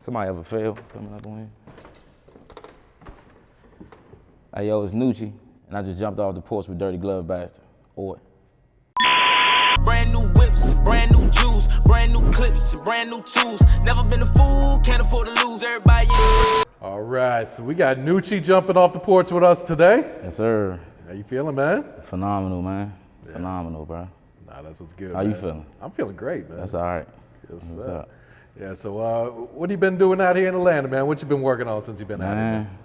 Somebody ever fail coming up on here? Hey, yo, it's Noochie, and I just jumped off the porch with Dirty Glove Bastard. Oy. Brand new whips, brand new jewels, brand new clips, brand new tools. Never been a fool, can't afford to lose. Everybody. All right, so we got Noochie jumping off the porch with us today. Yes, sir. How you feeling, man? Phenomenal, man. Yeah. Phenomenal, bro. Nah, that's what's good. How man. you feeling? I'm feeling great, man. That's all right. Yes, What's sir. up? Yeah, so what have you been doing out here in Atlanta, man? What you been working on since you've been out here? Man, Man?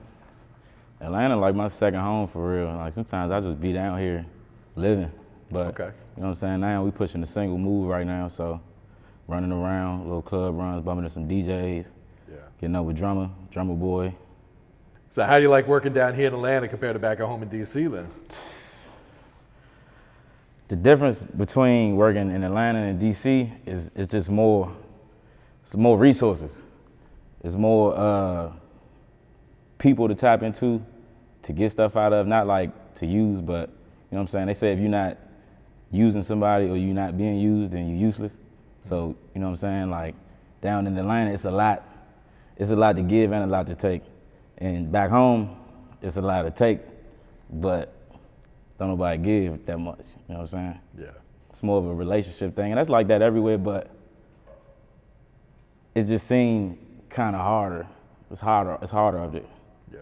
Atlanta like my second home for real. Like sometimes I just be down here living, but Okay. you know what I'm saying? Now we pushing the single move right now, so running around, little club runs, bumping to some DJs, Yeah. getting up with Drumma Boy. So how do you like working down here in Atlanta compared to back at home in DC then? The difference between working in Atlanta and DC is just more, it's more resources. It's more people to tap into, to get stuff out of, not like to use, but you know what I'm saying? They say if you're not using somebody or you're not being used, then you're useless. So, you know what I'm saying? Like down in Atlanta, it's a lot to give and a lot to take. And back home, it's a lot to take, but don't nobody give that much, you know what I'm saying? Yeah. It's more of a relationship thing, and that's like that everywhere, but it just seemed kind of harder. It's harder up there. Yeah.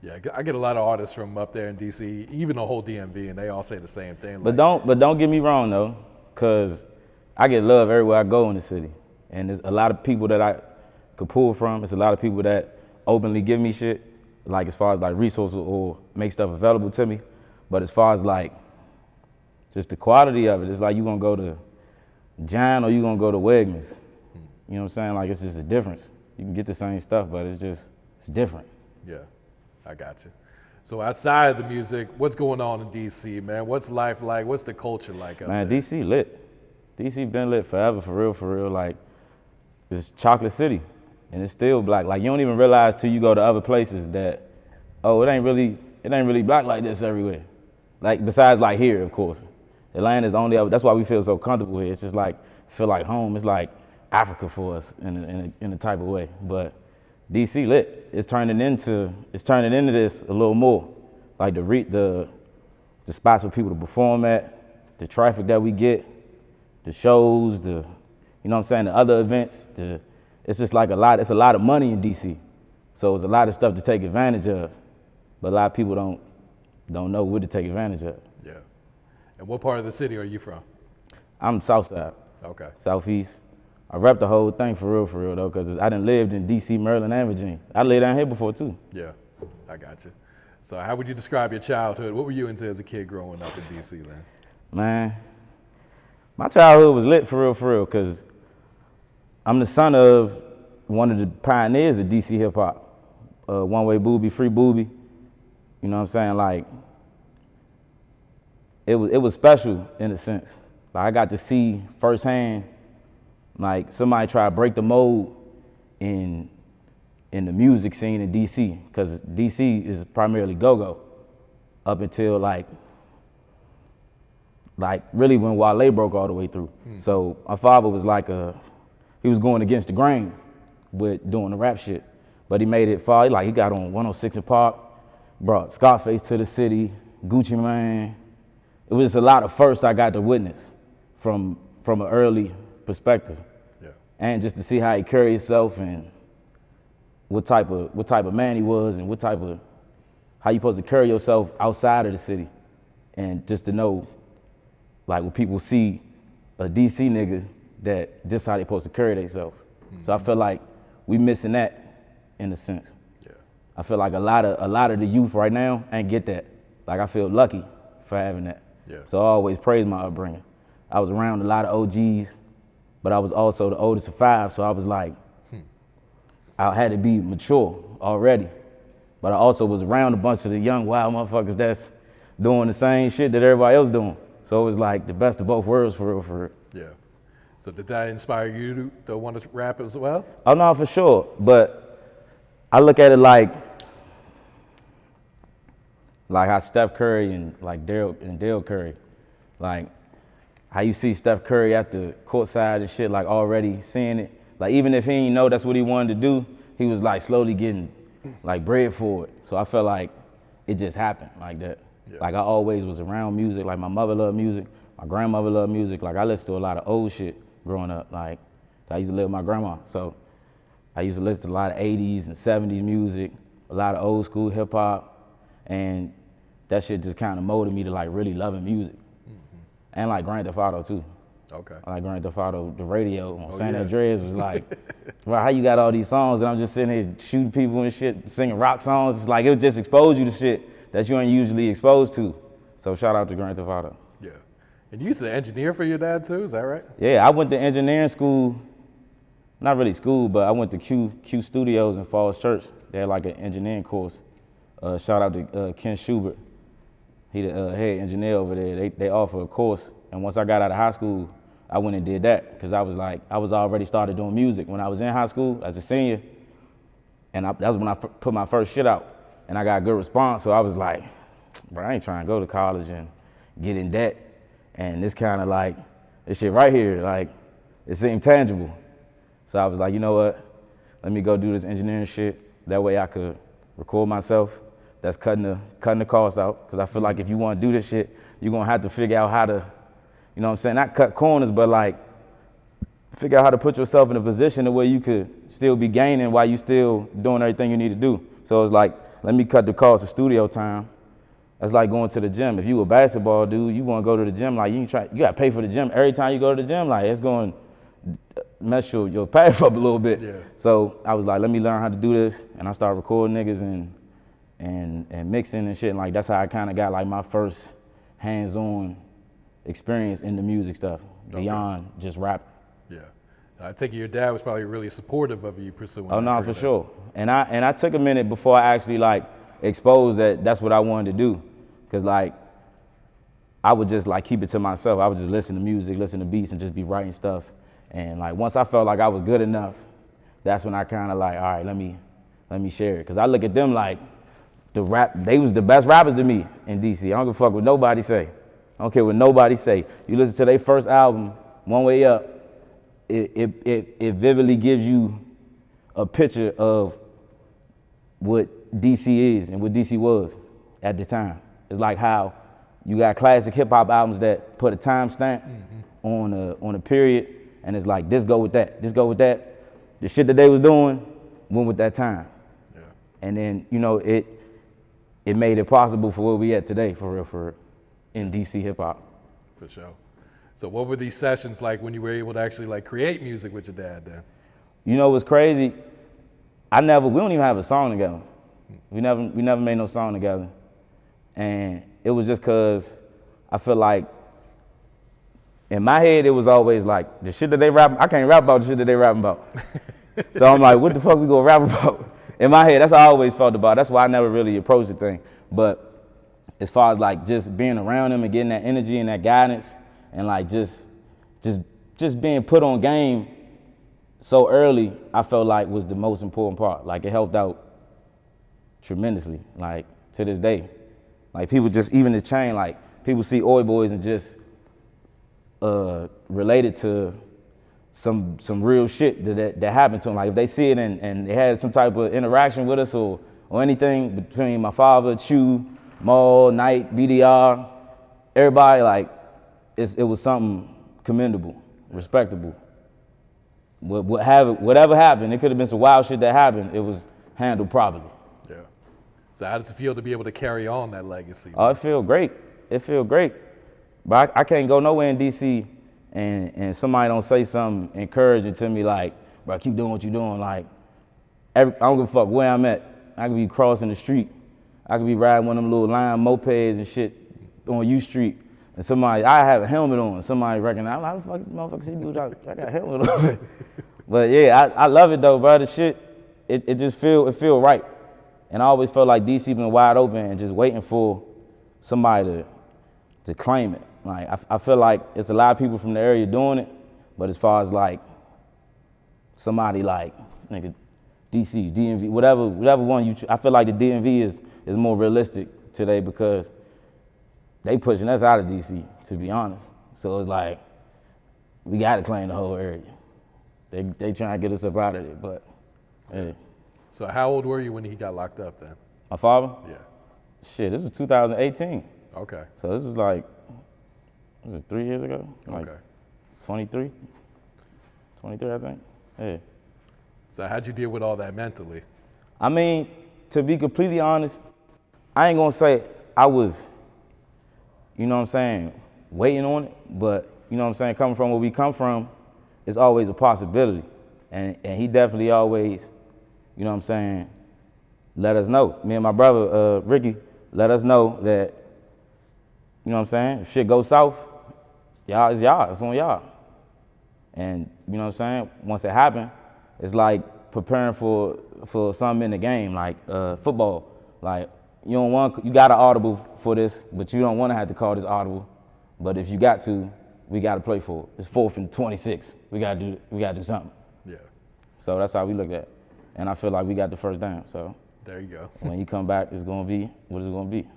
Yeah, I get a lot of artists from up there in DC, even the whole DMV, and they all say the same thing. But don't get me wrong though, cause I get love everywhere I go in the city, and there's a lot of people that I could pull from. It's a lot of people that openly give me shit, like as far as like resources or make stuff available to me. But as far as like just the quality of it, it's like you gonna go to John or you gonna go to Wegmans. You know what I'm saying? Like it's just a difference. You can get the same stuff, but it's different. Yeah, I got you. So outside of the music, what's going on in DC, man? What's life like? What's the culture like up Man, there? DC lit. DC been lit forever, for real. Like, it's chocolate city, and it's still black. Like, you don't even realize till you go to other places that, oh, it ain't really black like this everywhere. Like, besides like here, of course. Atlanta's the only other, that's why we feel so comfortable here. It's just like, feel like home. It's like Africa for us in a type of way. But DC lit. It's turning into this a little more. Like the spots for people to perform at, the traffic that we get, the shows, you know what I'm saying, the other events, it's just like it's a lot of money in DC. So it's a lot of stuff to take advantage of. But a lot of people don't know what to take advantage of. Yeah. And what part of the city are you from? I'm South Side, Okay. Southeast. I rep the whole thing for real though, because I done lived in DC, Maryland, and Virginia. I lived down here before too. Yeah, I got you. So how would you describe your childhood? What were you into as a kid growing up in DC then? Man, my childhood was lit for real, because I'm the son of one of the pioneers of DC hip hop. One Way Booby, Free Booby. You know what I'm saying? Like, it was special in a sense. Like I got to see firsthand, like somebody try to break the mold in the music scene in DC, because DC is primarily go-go up until like really when Wale broke all the way through. So my father was like he was going against the grain with doing the rap shit, but he made it far. He got on 106 and Park, brought Scarface to the city, Gucci Mane. It was just a lot of firsts I got to witness from an early perspective. Yeah. And just to see how he carried himself and what type of man he was and how you supposed to carry yourself outside of the city. And just to know, like when people see a DC nigga, that this how they supposed to carry themselves. Mm-hmm. So I feel like we missing that in a sense. Yeah. I feel like a lot of the youth right now ain't get that. Like I feel lucky for having that. Yeah. So I always praise my upbringing. I was around a lot of OGs, but I was also the oldest of 5, so I was like, I had to be mature already. But I also was around a bunch of the young wild motherfuckers that's doing the same shit that everybody else doing. So it was like the best of both worlds for real. Yeah. So did that inspire you to want to rap as well? Oh no, for sure. But I look at it like how Steph Curry and like Dale Curry, like how you see Steph Curry at the courtside and shit, like already seeing it. Like even if he didn't know that's what he wanted to do, he was like slowly getting like bread for it. So I felt like it just happened like that. Yeah. Like I always was around music. Like my mother loved music, my grandmother loved music. Like I listened to a lot of old shit growing up. Like I used to live with my grandma, so I used to listen to a lot of 80s and 70s music, a lot of old school hip hop, and that shit just kind of molded me to like really loving music. And like Grand Theft Auto too. Okay. I like Grand Theft Auto, the radio on San yeah. Andreas was like, well, how you got all these songs and I'm just sitting here shooting people and shit, singing rock songs. It's like, it would just expose you to shit that you ain't usually exposed to. So shout out to Grand Theft Auto. Yeah. And you used to engineer for your dad too, is that right? Yeah, I went to engineering school, not really school, but I went to Q Studios in Falls Church. They had like an engineering course. Shout out to Ken Schubert. He the head engineer over there. They offer a course. And once I got out of high school, I went and did that because I was already started doing music when I was in high school as a senior. And that was when I put my first shit out. And I got a good response, so I was like, bro, I ain't trying to go to college and get in debt. And this kind of like, this shit right here, like, it seemed tangible. So I was like, you know what? Let me go do this engineering shit. That way I could record myself. That's cutting the costs out. Because I feel like if you want to do this shit, you're going to have to figure out how to, you know what I'm saying? Not cut corners, but like figure out how to put yourself in a position where you could still be gaining while you still doing everything you need to do. So it's like, let me cut the cost of studio time. That's like going to the gym. If you a basketball dude, you want to go to the gym, like you got to pay for the gym every time you go to the gym. Like it's going to mess your path up a little bit. Yeah. So I was like, let me learn how to do this. And I started recording niggas and mixing and shit. And like that's how I kind of got like my first hands-on experience in the music stuff beyond just rap. Yeah. I take it your dad was probably really supportive of you pursuing Oh that no, career for sure. And I took a minute before I actually like exposed that that's what I wanted to do. Cause like I would just like keep it to myself. I would just listen to music, listen to beats and just be writing stuff. And like once I felt like I was good enough, that's when I kind of like, all right, let me share it. Cause I look at them like they was the best rappers to me in DC. I don't give a fuck what nobody say. I don't care what nobody say. You listen to their first album, One Way Up, it vividly gives you a picture of what DC is and what DC was at the time. It's like how you got classic hip hop albums that put a time stamp on a period, and it's like this go with that, this go with that. The shit that they was doing went with that time. Yeah. And then, you know, it made it possible for where we at today, for real, in DC hip hop. For sure. So what were these sessions like when you were able to actually like create music with your dad then? You know what's crazy? We don't even have a song together. We never made no song together. And it was just cause I feel like in my head it was always like the shit that they rap, I can't rap about the shit that they rapping about. So I'm like, what the fuck we gonna rap about? In my head, that's how I always felt about it. That's why I never really approached the thing. But as far as like just being around them and getting that energy and that guidance and like just being put on game so early, I felt like was the most important part. Like it helped out tremendously, like to this day. Like people just, even the chain, like people see Oy Boyz and just related to some real shit that happened to them. Like if they see it and they had some type of interaction with us or anything between my father, Chew, Maul, Knight, BDR, everybody, like it was something commendable, respectable. Whatever happened, it could have been some wild shit that happened, it was handled properly. Yeah. So how does it feel to be able to carry on that legacy? Oh, it feel great. It feel great. But I can't go nowhere in DC and somebody don't say something encouraging to me like, bro, keep doing what you're doing. Like, I don't give a fuck where I'm at. I could be crossing the street. I could be riding one of them little lime mopeds and shit on U Street. And I have a helmet on. Somebody recognize, how the fuck this motherfucker see me without, I got a helmet on. But yeah, I love it though, bro. The shit, it just feel right. And I always felt like DC been wide open and just waiting for somebody to claim it. Like I feel like it's a lot of people from the area doing it, but as far as like somebody like nigga DC, DMV, whatever one I feel like the DMV is more realistic today because they pushing us out of DC, to be honest. So it's like we gotta claim the whole area. They trying to get us up out of it, but hey. So how old were you when he got locked up then? My father? Yeah. Shit, this was 2018. Okay. So this was like, was it 3 years ago? Like Okay. 23, I think. Yeah. So how'd you deal with all that mentally? I mean, to be completely honest, I ain't gonna say I was, you know what I'm saying, waiting on it, but you know what I'm saying, coming from where we come from, it's always a possibility. And he definitely always, you know what I'm saying, let us know. Me and my brother, Ricky, let us know that, you know what I'm saying, if shit goes south, y'all, it's on y'all. And you know what I'm saying, once it happened, it's like preparing for something in the game, like football. Like you got an audible for this, but you don't want to have to call this audible. But if you got to, we got to play for it. It's 4th and 26. We got to do something. Yeah. So that's how we look at it. And I feel like we got the first down. So there you go. when you come back, it's gonna be what it's gonna be.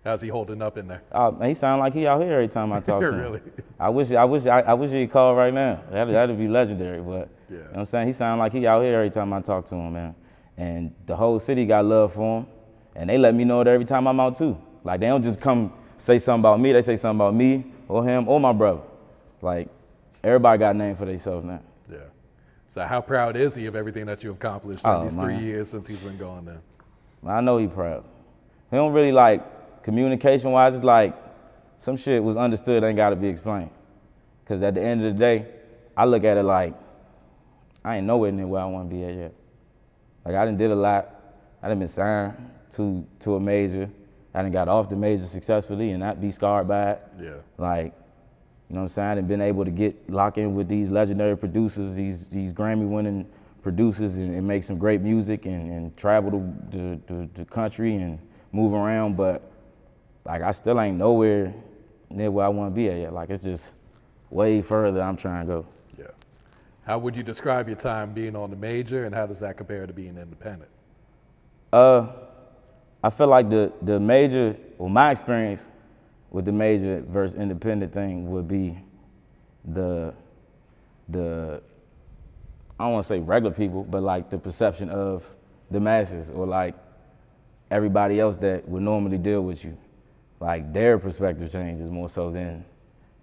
How's he holding up in there? Man, he sound like he out here every time I talk to him. Really? I wish he'd call right now. That'd be legendary. But Yeah. you know what I'm saying? He sound like he out here every time I talk to him, man. And the whole city got love for him. And they let me know it every time I'm out too. Like they don't just come say something about me, they say something about me or him or my brother. Like everybody got a name for themselves now. Yeah. So how proud is he of everything that you accomplished in these 3 man. years since he's been gone then? I know he proud. He don't really like, communication-wise, it's like some shit was understood, ain't gotta be explained. Cause at the end of the day, I look at it like, I ain't nowhere near where I wanna be at yet. Like I done did a lot. I done been signed to a major. I done got off the major successfully and not be scarred by it. Yeah. Like, you know what I'm saying? I done been able to lock in with these legendary producers, these Grammy-winning producers and make some great music and travel the country and move around, but like I still ain't nowhere near where I want to be at yet. Like it's just way further I'm trying to go. Yeah. How would you describe your time being on the major and how does that compare to being independent? I feel like the major, well, my experience with the major versus independent thing would be the I don't want to say regular people, but like the perception of the masses or like everybody else that would normally deal with you. Like their perspective changes more so than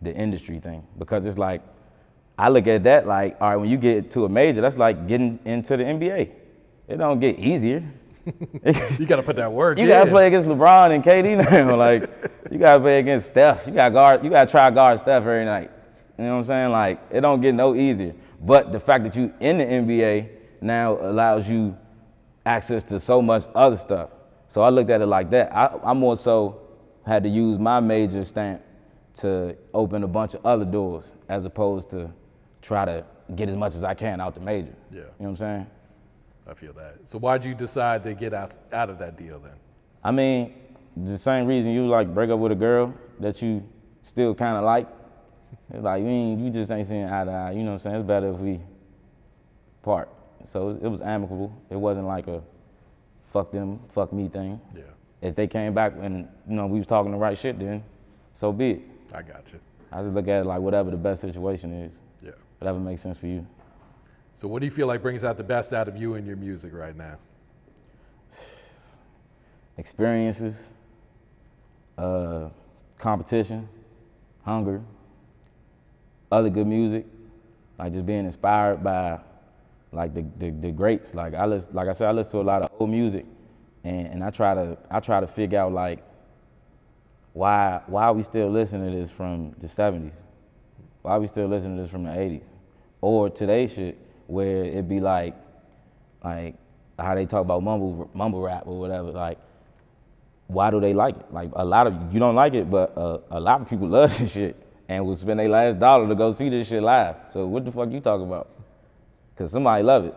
the industry thing. Because it's like, I look at that like, all right, when you get to a major, that's like getting into the NBA. It don't get easier. You got to put that work in. You got to play against LeBron and KD now. Like, you got to play against Steph. You got to try to guard Steph every night. You know what I'm saying? Like, it don't get no easier. But the fact that you in the NBA now allows you access to so much other stuff. So I looked at it like that. I more so had to use my major stamp to open a bunch of other doors as opposed to try to get as much as I can out the major. Yeah. You know what I'm saying? I feel that. So why'd you decide to get out of that deal then? I mean, the same reason you like break up with a girl that you still kind of like. It's like, you just ain't seeing eye to eye. You know what I'm saying? It's better if we part. So it was amicable. It wasn't like a fuck them, fuck me thing. Yeah. If they came back and, we was talking the right shit, then so be it. I got you. I just look at it like whatever the best situation is. Yeah. Whatever makes sense for you. So what do you feel like brings out the best out of you and your music right now? Experiences, competition, hunger, other good music, like just being inspired by like the greats. Like I listen to a lot of old music, and I try to figure out like why we still listening to this from the 70s, why we still listening to this from the 80s, or today's shit where it be like how they talk about mumble rap or whatever. Like why do they like it? Like you don't like it, but a lot of people love this shit and will spend their last dollar to go see this shit live. So what the fuck you talking about? Cause somebody love it.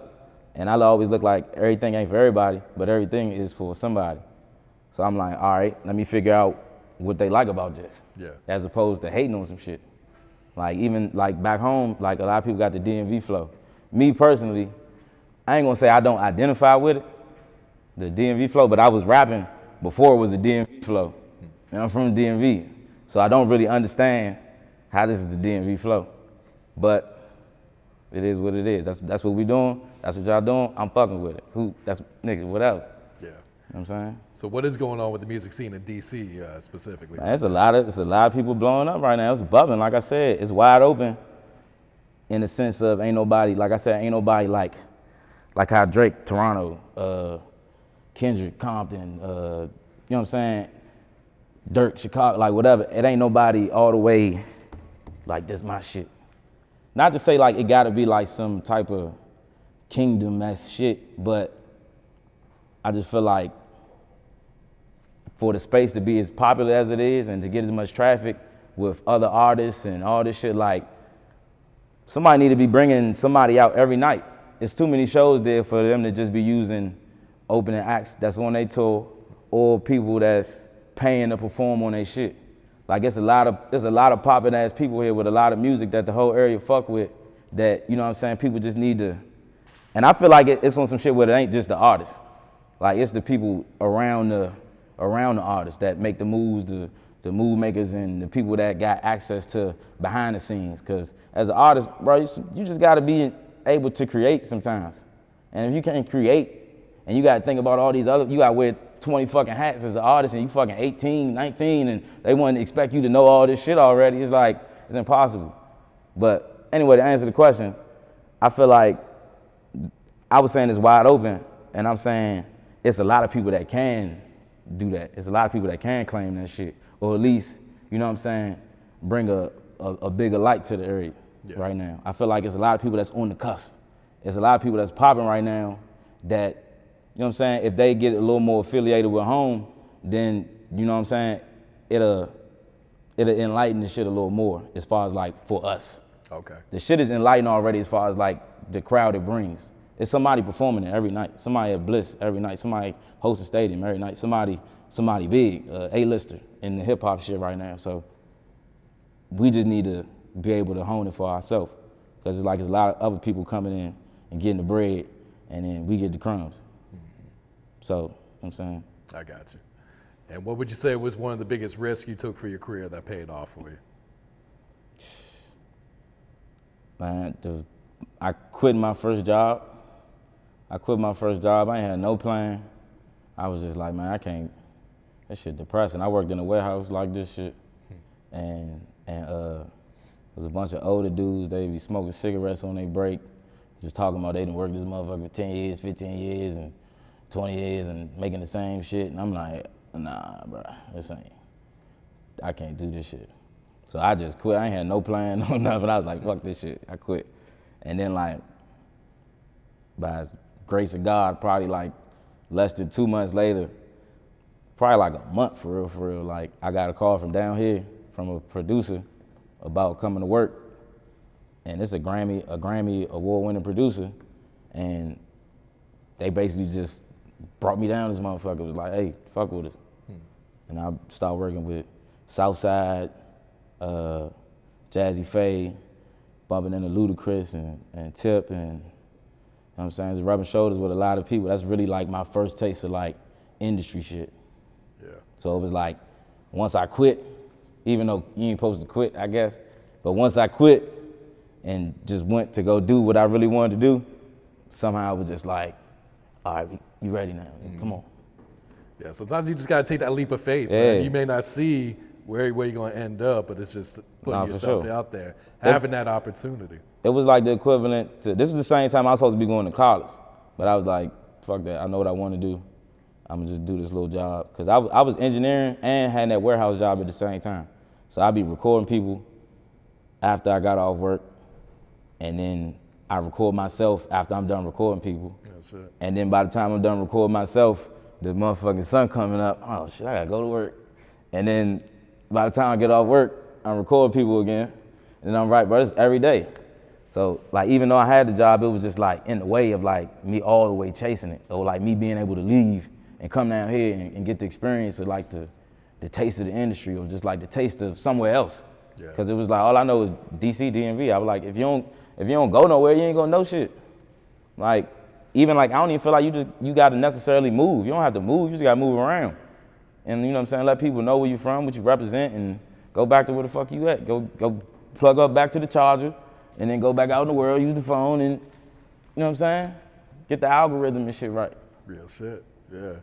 And I always look like everything ain't for everybody, but everything is for somebody. So I'm like, all right, let me figure out what they like about this. Yeah. As opposed to hating on some shit. Like even like back home, like a lot of people got the DMV flow. Me personally, I ain't gonna say I don't identify with it, the DMV flow, but I was rapping before it was the DMV flow. And I'm from the DMV, so I don't really understand how this is the DMV flow. But It is what it is. That's what we doing. That's what y'all doing. I'm fucking with it. That's nigga, whatever. Yeah. You know what I'm saying? So what is going on with the music scene in DC specifically? Man, it's a lot of people blowing up right now. It's bubbling. Like I said, it's wide open in the sense of ain't nobody, like I said, ain't nobody like how Drake, Toronto, Kendrick, Compton, you know what I'm saying? Dirk, Chicago, like whatever. It ain't nobody all the way like this my shit. Not to say like it gotta be like some type of kingdom-esque shit, but I just feel like for the space to be as popular as it is and to get as much traffic with other artists and all this shit, like somebody need to be bringing somebody out every night. It's too many shows there for them to just be using opening acts that's on their tour or people that's paying to perform on their shit. Like there's a lot of poppin' ass people here with a lot of music that the whole area fuck with that, you know what I'm saying, people just need to, and I feel like it's on some shit where it ain't just the artists. Like it's the people around the artists that make the moves, the move makers and the people that got access to behind the scenes. Cause as an artist, bro, you just gotta be able to create sometimes. And if you can't create and you gotta think about all these other, you gotta wear 20 fucking hats as an artist and you fucking 18, 19 and they wouldn't expect you to know all this shit already. It's like, it's impossible. But anyway, to answer the question, I feel like I was saying it's wide open and I'm saying it's a lot of people that can do that. It's a lot of people that can claim that shit or at least, you know what I'm saying, bring a bigger light to the area right now. I feel like it's a lot of people that's on the cusp. There's a lot of people that's popping right now that, you know what I'm saying, if they get a little more affiliated with home, then, you know what I'm saying, it'll enlighten the shit a little more as far as like for us. Okay. The shit is enlightened already as far as like the crowd it brings. It's somebody performing it every night. Somebody at Bliss every night. Somebody hosts a stadium every night. Somebody big, A-lister in the hip hop shit right now. So we just need to be able to hone it for ourselves. Because it's like there's a lot of other people coming in and getting the bread and then we get the crumbs. So, you know what I'm saying? I got you. And what would you say was one of the biggest risks you took for your career that paid off for you? Man, I quit my first job. I ain't had no plan. I was just like, man, I can't, that shit depressing. I worked in a warehouse like this shit. And was a bunch of older dudes, they be smoking cigarettes on their break, just talking about they done worked this motherfucker 10 years, 15 years, and 20 years and making the same shit. And I'm like, nah, bro, I can't do this shit. So I just quit. I ain't had no plan, no nothing. I was like, fuck this shit. I quit. And then like, by grace of God, probably like less than 2 months later, probably like a month for real, like I got a call from down here from a producer about coming to work. And it's a Grammy award-winning producer. And they basically just brought me down. This motherfucker was like, hey, fuck with us. And I started working with Southside, Jazzy Faye, bumping into Ludacris and Tip, and you know what I'm saying, just rubbing shoulders with a lot of people. That's really like my first taste of like industry shit. Yeah. So it was like, once I quit, even though you ain't supposed to quit, I guess, but once I quit and just went to go do what I really wanted to do, somehow it was just like, all right, you ready now? Come on. Yeah, sometimes you just gotta take that leap of faith, man. You may not see where you're gonna end up, but it's just putting yourself out there, having that opportunity. It was like the equivalent to, this is the same time I was supposed to be going to college, but I was like, fuck that, I know what I wanna do. I'm gonna just do this little job. Cause I was engineering and had that warehouse job at the same time. So I'd be recording people after I got off work, and then I record myself after I'm done recording people. That's it. And then by the time I'm done recording myself, the motherfucking sun coming up, oh shit, I gotta go to work. And then by the time I get off work, I'm recording people again, and then I'm right, bro, it's every day. So like, even though I had the job, it was just like in the way of like me all the way chasing it, or like me being able to leave and come down here and get the experience of like the taste of the industry, or just like the taste of somewhere else. Yeah. Cause it was like, all I know is DC, DMV. I was like, if you don't go nowhere, you ain't gonna know shit. Like, even like, I don't even feel like you gotta necessarily move. You don't have to move, you just gotta move around. And you know what I'm saying, let people know where you from, what you represent, and go back to where the fuck you at. Go plug up back to the charger and then go back out in the world, use the phone, and you know what I'm saying? Get the algorithm and shit right. Real shit, yeah.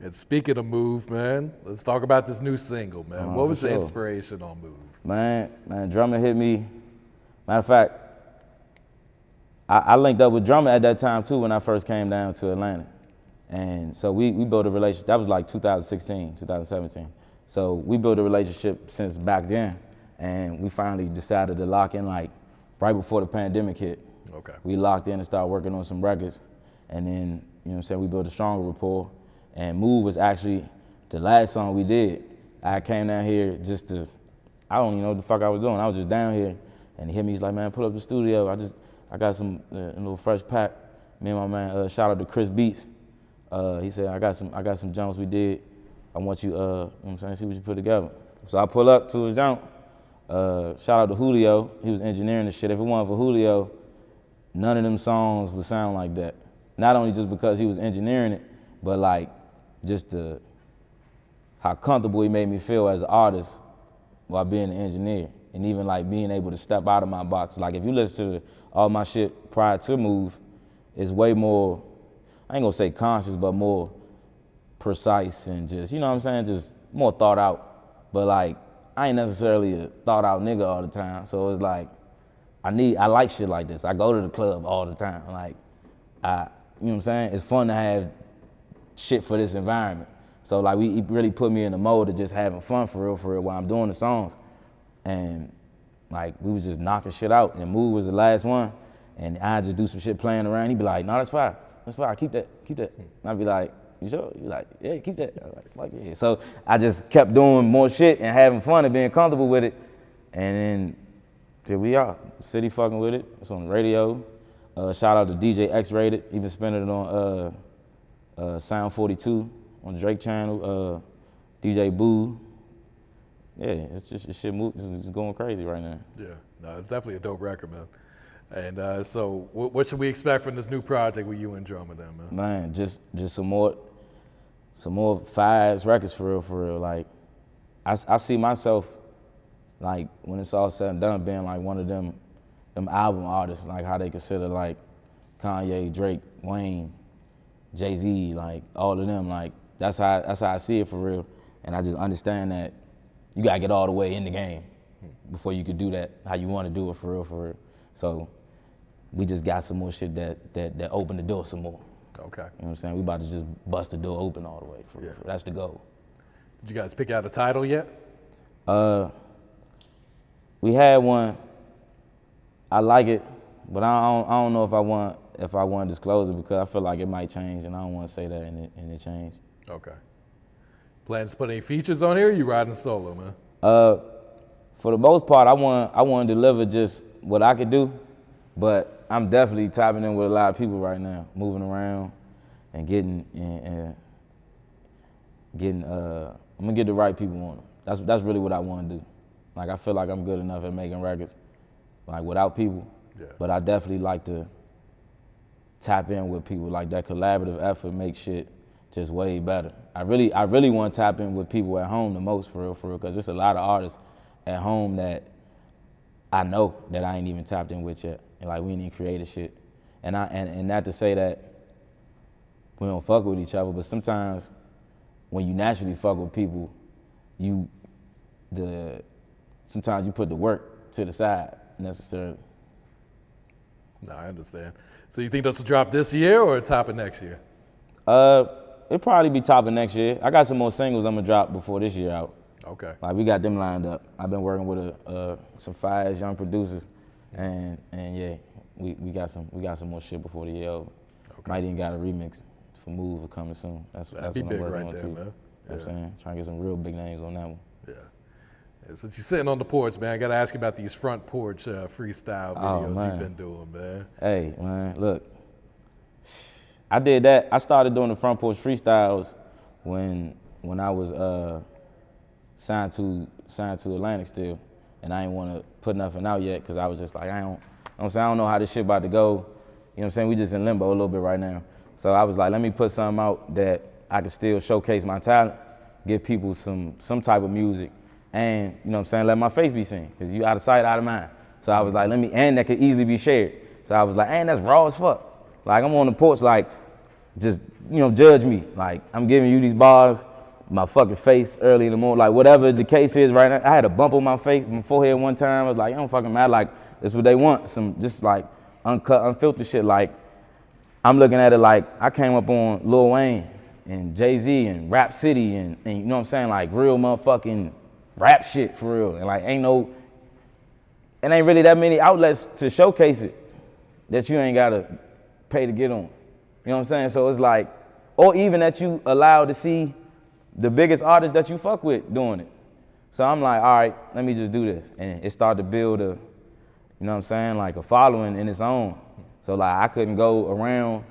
And speaking of Move, man, let's talk about this new single, man. What was the inspiration on Move? Man, Drumma hit me. Matter of fact, I linked up with Drumma at that time too when I first came down to Atlanta. And so we built a relationship. That was like 2016, 2017. So we built a relationship since back then. And we finally decided to lock in like right before the pandemic hit. Okay. We locked in and started working on some records. And then, you know what I'm saying, we built a stronger rapport. And Move was actually the last song we did. I came down here just to, I don't even know what the fuck I was doing. I was just down here, and he hit me, he's like, man, pull up the studio. I got some a little fresh pack. Me and my man, shout out to Chris Beats. He said, I got some jumps we did. I want you, you know what I'm saying, see what you put together. So I pull up to his jump. Shout out to Julio. He was engineering the shit. If it wasn't for Julio, none of them songs would sound like that. Not only just because he was engineering it, but like just how comfortable he made me feel as an artist while being an engineer. And even like being able to step out of my box. Like if you listen to all my shit prior to Move, it's way more, I ain't gonna say conscious, but more precise and just, you know what I'm saying, just more thought out. But like, I ain't necessarily a thought out nigga all the time. So it's like, I like shit like this. I go to the club all the time. Like, you know what I'm saying? It's fun to have shit for this environment. So like, he really put me in the mode of just having fun for real while I'm doing the songs. And like, we was just knocking shit out, and Move was the last one. And I just do some shit playing around. He'd be like, no, that's fine, keep that. And I'd be like, you sure? He'd be like, yeah, keep that. I was like, fuck yeah. So I just kept doing more shit and having fun and being comfortable with it. And then here we are, City fucking with it. It's on the radio. Shout out to DJ X-Rated, even spinning it on Sound 42 on the Drake channel. DJ Boo. Yeah, it's just shit move. It's going crazy right now. Yeah, no, it's definitely a dope record, man. And so, what should we expect from this new project with you and Drumma, then, man? Man, just some more fire-ass records for real. Like, I see myself, like, when it's all said and done, being like one of them album artists, like how they consider like Kanye, Drake, Wayne, Jay-Z, like all of them. Like that's how I see it for real. And I just understand that you gotta get all the way in the game before you could do that how you want to do it for real. So we just got some more shit that opened the door some more. Okay. You know what I'm saying? We about to just bust the door open all the way for real. That's the goal. Did you guys pick out a title yet? We had one. I like it, but I don't know if I want to disclose it because I feel like it might change, and I don't want to say that and it change. Okay. Plans to put any features on here? Or you riding solo, man? For the most part, I want to deliver just what I could do, but I'm definitely tapping in with a lot of people right now, moving around and getting. I'm gonna get the right people on them. That's really what I want to do. Like I feel like I'm good enough at making records, like without people. Yeah. But I definitely like to tap in with people. Like that collaborative effort makes shit just way better. I really want to tap in with people at home the most for real, because there's a lot of artists at home that I know that I ain't even tapped in with yet. And like we ain't even created shit. And not to say that we don't fuck with each other, but sometimes when you naturally fuck with people, sometimes you put the work to the side necessarily. No, I understand. So you think this will drop this year or top of next year? It'll probably be top of next year. I got some more singles I'm gonna drop before this year out. Okay. Like we got them lined up. I've been working with some fire young producers, and yeah, we got some more shit before the year over. Okay. Might even got a remix for Move coming soon. That's what I'm working right on there, too. Man. You know what I'm saying? Trying to get some real big names on that one. Yeah. Since you're sitting on the porch, man, I gotta ask you about these Front Porch freestyle videos you've been doing, man. Hey, man, look. I did that. I started doing the Front Porch freestyles when I was signed to Atlantic still, and I didn't want to put nothing out yet because I was just like, I don't know how this shit about to go. You know what I'm saying? We just in limbo a little bit right now. So I was like, let me put something out that I can still showcase my talent, give people some type of music, and you know what I'm saying, let my face be seen, because you out of sight, out of mind. So I was like, and that could easily be shared. So I was like, and that's raw as fuck. Like, I'm on the porch, like, just, judge me. Like, I'm giving you these bars, my fucking face early in the morning, like, whatever the case is right now. I had a bump on my face, my forehead one time. I was like, it don't fucking matter. Like, that's what they want. Some just, like, uncut, unfiltered shit. Like, I'm looking at it like I came up on Lil Wayne and Jay-Z and Rap City and you know what I'm saying? Like, real motherfucking rap shit for real. And, like, it ain't really that many outlets to showcase it that you ain't gotta pay to get on. You know what I'm saying? So it's like, or even that you allowed to see the biggest artists that you fuck with doing it. So I'm like, all right, let me just do this. And it started to build a, like a following in its own. So like I couldn't go around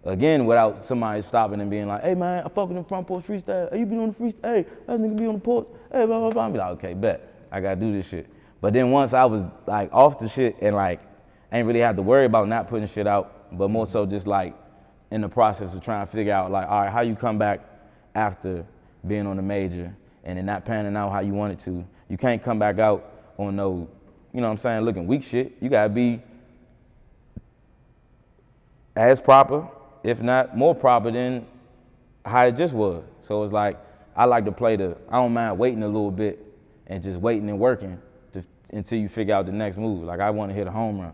again without somebody stopping and being like, hey man, I fuck with them Front Porch freestyle. Hey, you be on the freestyle? Hey, that nigga be on the porch. Hey, blah, blah, blah. I'm be like, okay, bet. I gotta do this shit. But then once I was like off the shit and like, I ain't really have to worry about not putting shit out, but more so just like in the process of trying to figure out like, all right, how you come back after being on the major and then not panning out how you wanted to. You can't come back out on no, looking weak shit. You gotta be as proper, if not more proper than how it just was. So it's like, I like to play I don't mind waiting a little bit and just waiting and working until you figure out the next move. Like I want to hit a home run.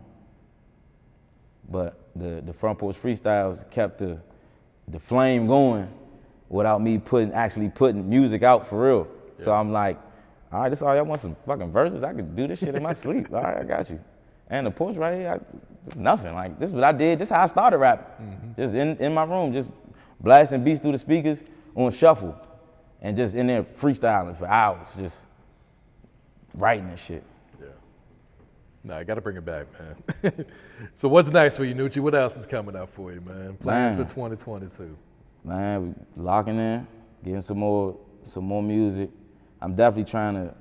But the Front Porch freestyles kept the flame going without me actually putting music out for real. Yeah. So I'm like, all right, this all y'all want some fucking verses? I could do this shit in my sleep. All right, I got you. And the porch right here, it's nothing. Like this is what I did. This is how I started rapping. Mm-hmm. Just in my room, just blasting beats through the speakers on shuffle, and just in there freestyling for hours, just writing and shit. Yeah. Nah, I gotta bring it back, man. So what's next for you, Noochie? What else is coming up for you, man? Plans for 2022. Man, we locking in, getting some more music. I'm definitely trying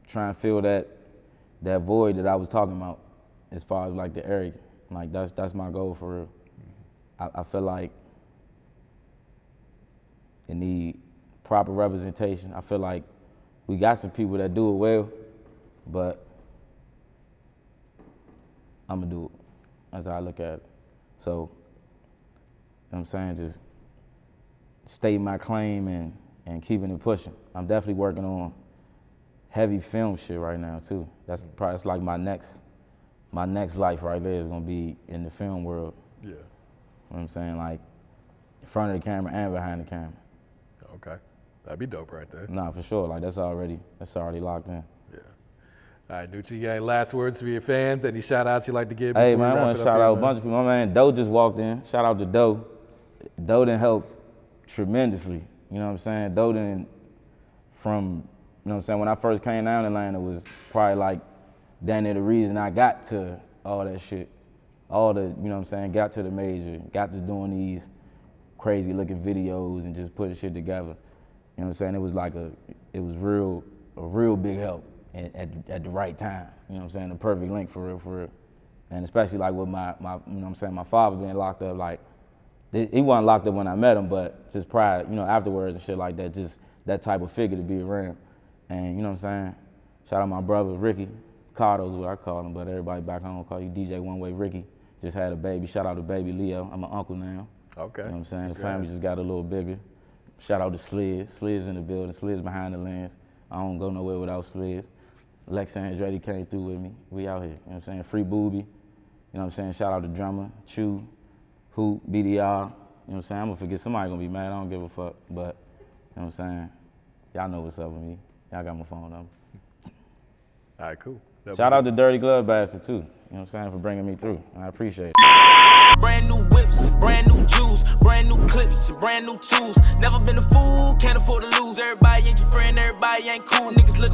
to fill that void that I was talking about, as far as like the area. Like that's my goal for real. Mm-hmm. I feel like it need proper representation. I feel like we got some people that do it well, but I'm gonna do it. That's how I look at it. So, you know what I'm saying, just stating my claim and keeping it pushing. I'm definitely working on heavy film shit right now too. That's probably like my next life right there is gonna be in the film world. Yeah. You know what I'm saying? Like in front of the camera and behind the camera. Okay. That'd be dope right there. Nah, for sure. Like that's already locked in. Yeah. All right, Noochie, you got any last words for your fans? Any shout outs you like to give? Hey man, I want to shout out a bunch of people. My man Doe just walked in. Shout out to Doe. Doe done helped tremendously. You know what I'm saying? Doe done from, you know what I'm saying, when I first came down to Atlanta, it was probably like damn near the reason I got to all that shit. All the, you know what I'm saying, got to the major, got to doing these crazy looking videos and just putting shit together. You know what I'm saying? It was like a real big help at the right time. You know what I'm saying? The perfect link for real. And especially like with my you know what I'm saying, my father being locked up, like, he wasn't locked up when I met him, but just prior, you know, afterwards and shit like that, just that type of figure to be around. And you know what I'm saying? Shout out my brother, Ricky. Cardo's what I call him, but everybody back home call you DJ One Way Ricky. Just had a baby. Shout out to baby Leo. I'm an uncle now. Okay. You know what I'm saying? The family just got a little bigger. Shout out to Sliz. Sliz in the building. Sliz behind the lens. I don't go nowhere without Sliz. Lex Andretti came through with me. We out here. You know what I'm saying? Free Booby. You know what I'm saying? Shout out to Drumma, Chew, Hoop, BDR. You know what I'm saying? I'm gonna forget somebody gonna be mad. I don't give a fuck. But, you know what I'm saying? Y'all know what's up with me. Y'all got my phone number. All right, cool. Shout out to Dirty Glove Bastard too. You know what I'm saying? For bringing me through. I appreciate it. Brand new whips, brand new jewels, brand new clips, brand new tools. Never been a fool, can't afford to lose. Everybody ain't your friend, everybody ain't cool. Niggas look